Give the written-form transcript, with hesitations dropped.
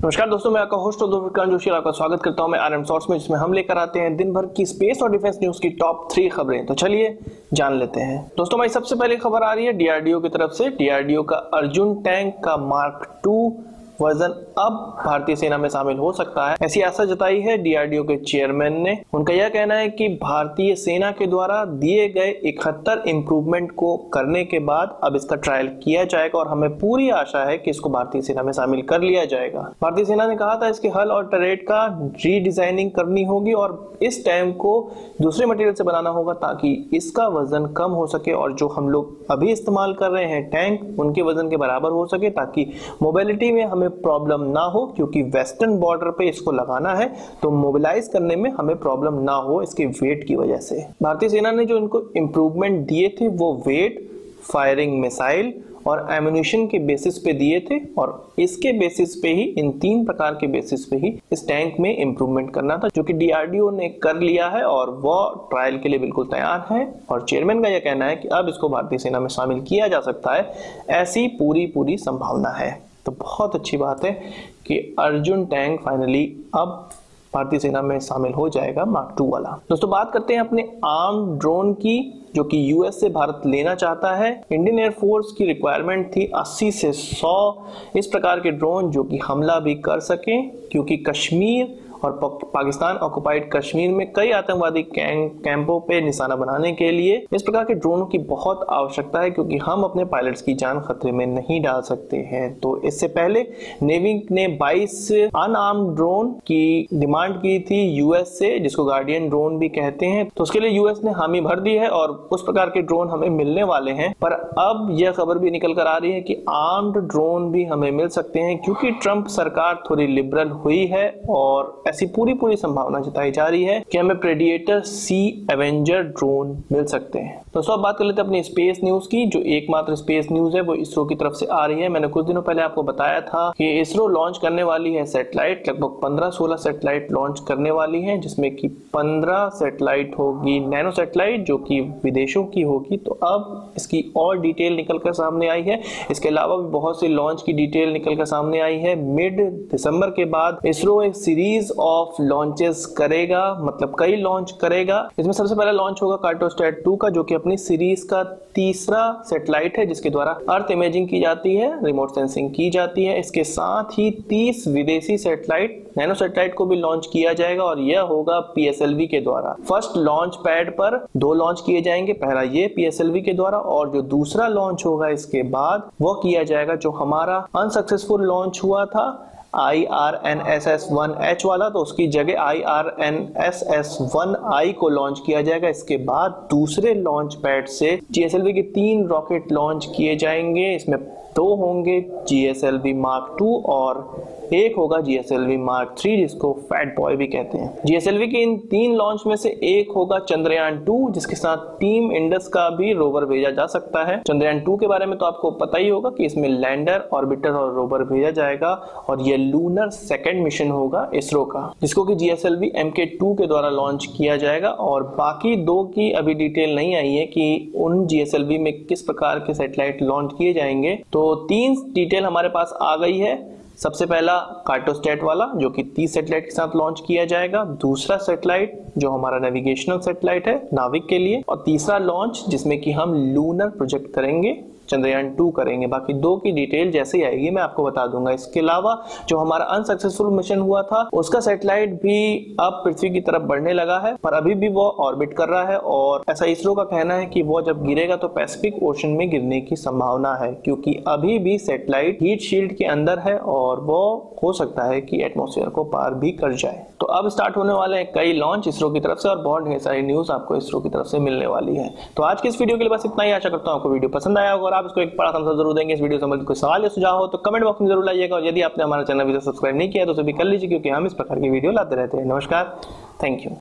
नमस्कार दोस्तों, मैं आपका होस्ट विक्रांत जोशी आपका स्वागत करता हूं मैं आरएम शॉर्ट्स में, जिसमें हम लेकर आते हैं दिन भर की स्पेस और डिफेंस न्यूज की टॉप 3 खबरें। तो चलिए जान लेते हैं। दोस्तों हमारी सबसे पहले खबर आ रही है डीआरडीओ की तरफ से। डीआरडीओ का अर्जुन टैंक का मार्क 2 वर्जन अब भारतीय सेना में शामिल हो सकता है, ऐसी आशा जताई है डीआरडीओ के चेयरमैन ने। उनका यह कहना है कि भारतीय सेना के द्वारा दिए गए 71 इंप्रूवमेंट को करने के बाद अब इसका ट्रायल किया जाएगा और हमें पूरी आशा है कि इसको भारतीय सेना में शामिल कर लिया जाएगा। भारतीय सेना ने कहा था इसके हल और टरेट का रीडिजाइनिंग करनी होगी और इस टैंक को दूसरे मटेरियल से बनाना होगा ताकि इसका वजन कम हो सके और जो हम लोग अभी इस्तेमाल कर रहे हैं टैंक उनके वजन के बराबर हो सके, ताकि मोबिलिटी में हमें प्रॉब्लम ना हो, क्योंकि वेस्टर्न बॉर्डर पे इसको लगाना है तो मोबिलाइज करने में हमें प्रॉब्लम ना हो इसके वेट की वजह से। भारतीय सेना ने जो इनको इंप्रूवमेंट दिए थे वो वेट, फायरिंग मिसाइल और एम्यूनिशन के बेसिस पे दिए थे और इसके बेसिस पे ही, इन 3 प्रकार के बेसिस पे ही इस टैंक में इंप्रूवमेंट करना था, जो कि डीआरडीओ ने कर लिया है और वो ट्रायल के लिए बिल्कुल तैयार है। और चेयरमैन का यह कहना है कि अब इसको भारतीय सेना में शामिल किया जा सकता है, ऐसी पूरी संभावना है। तो बहुत अच्छी बात है कि अर्जुन टैंक फाइनली अब भारतीय सेना में शामिल हो जाएगा मार्क 2 वाला। दोस्तों बात करते हैं अपने आर्म ड्रोन की, जो कि यूएस से भारत लेना चाहता है। इंडियन एयरफोर्स की रिक्वायरमेंट थी 80 से 100 इस प्रकार के ड्रोन जो कि हमला भी कर सकें, क्योंकि कश्मीर और पाकिस्तान ऑक्युपाइड कश्मीर में कई आतंकवादी कैंपों पे निशाना बनाने के लिए इस प्रकार के ड्रोनों की बहुत आवश्यकता है, क्योंकि हम अपने पायलट्स की जान खतरे में नहीं डाल सकते हैं। तो इससे पहले नेवी ने 22 अनआर्म्ड ड्रोन की डिमांड की थी यूएस से, जिसको गार्डियन ड्रोन भी कहते हैं। तो उसके लिए यूएस ने हामी भर दी है और उस प्रकार के ड्रोन हमें मिलने वाले हैं। पर अब यह खबर भी निकल कर आ रही है कि आर्म्ड ड्रोन भी हमें मिल सकते हैं, क्योंकि ट्रंप सरकार थोड़ी लिबरल हुई है और ऐसी पूरी संभावना जताई जा रही है कि हमें प्रेडिएटर सी एवेंजर ड्रोन मिल सकते हैं। तो अब बात कर लेते हैं अपनी स्पेस न्यूज की। जो एकमात्र स्पेस न्यूज है वो इसरो की तरफ से आ रही है। मैंने कुछ दिनों पहले आपको बताया था कि इसरो लॉन्च करने वाली है सैटेलाइट, लगभग 15-16 सैटेलाइट लॉन्च करने वाली है, जिसमें कि 15 सैटेलाइट होगी नैनो सैटेलाइट जो कि विदेशों की होगी। तो अब इसकी और डिटेल निकल कर सामने आई है। इसके अलावा भी बहुत सी लॉन्च की डिटेल निकल कर सामने आई है। मिड दिसंबर के बाद इसरो एक सीरीज ऑफ लॉन्चेस करेगा, मतलब कई लॉन्च करेगा। इसमें सबसे पहला लॉन्च होगा कार्टोसैट 2 का, जो कि अपनी सीरीज का तीसरा सैटेलाइट है, जिसके द्वारा अर्थ इमेजिंग की जाती है, रिमोट सेंसिंग की जाती है। इसके साथ ही 30 विदेशी सैटेलाइट, नैनो सैटेलाइट को भी लॉन्च किया जाएगा और यह होगा पीएसएलवी के द्वारा। फर्स्ट लॉन्च पैड पर 2 लॉन्च किए जाएंगे, पहला ये पीएसएलवी के द्वारा और जो दूसरा लॉन्च होगा इसके बाद वो किया जाएगा जो हमारा अनसक्सेसफुल लॉन्च हुआ था IRNSS-1H वाला, तो उसकी जगह IRNSS-1I को लॉन्च किया जाएगा। इसके बाद दूसरे लॉन्च पैड से GSLV के 3 रॉकेट लॉन्च किए जाएंगे। इसमें 2 होंगे GSLV Mark 2 और एक होगा GSLV Mark 3, जिसको फैट बॉय भी कहते हैं। GSLV के इन 3 लॉन्च में से एक होगा चंद्रयान 2, जिसके साथ टीम इंडस का भी रोवर भेजा जा सकता है। चंद्रयान 2 के बारे में तो आपको पता ही होगा कि इसमें लैंडर, ऑर्बिटर और रोवर भेजा जाएगा और यह लूनर सेकंड मिशन होगा इसरो का, जिसको कि GSLV MK2 के द्वारा लॉन्च किया जाएगा। और बाकी 2 की अभी डिटेल नहीं आई है कि उन GSLV में किस प्रकार के सैटेलाइट लॉन्च किए जाएंगे। तो 3 डिटेल हमारे पास आ गई है। सबसे पहला कार्टोसैट वाला जो कि 30 सैटेलाइट के साथ लॉन्च किया जाएगा, दूसरा सैटेलाइट जो हमारा नेविगेशनल सैटेलाइट है नाविक के लिए, और तीसरा लॉन्च जिसमें कि हम लूनर प्रोजेक्ट करेंगे, चंद्रयान 2 करेंगे। बाकी 2 की डिटेल जैसे ही आएगी मैं आपको बता दूंगा। इसके अलावा जो हमारा अनसक्सेसफुल मिशन हुआ था उसका सैटेलाइट भी अब पृथ्वी की तरफ बढ़ने लगा है, पर अभी भी वो ऑर्बिट कर रहा है और ऐसा इसरो का कहना है कि वो जब गिरेगा तो पैसिफिक ओशन में गिरने की संभावना है, क्योंकि अभी भी सैटेलाइट हीट शील्ड के अंदर है और वो हो सकता है कि एटमॉस्फेयर को पार भी कर जाए। तो अब स्टार्ट होने वाले हैं कई लॉन्च इसरो की तरफ से और बहुत ढेर सारी न्यूज आपको इसरो की तरफ से मिलने वाली है। तो आज की इस वीडियो के लिए बस इतना ही। आशा करता हूं आपको वीडियो पसंद आया होगा और आप इसको एक बड़ा thumbs up जरूर देंगे। इस वीडियो से संबंधित कोई सवाल या सुझाव हो तो कमेंट बॉक्स में जरूर लाइएगा और यदि आपने हमारा चैनल अभी तक सब्सक्राइब नहीं किया तो उसे भी कर लीजिए, क्योंकि हम इस प्रकार की वीडियो लाते रहते हैं। नमस्कार, थैंक यू।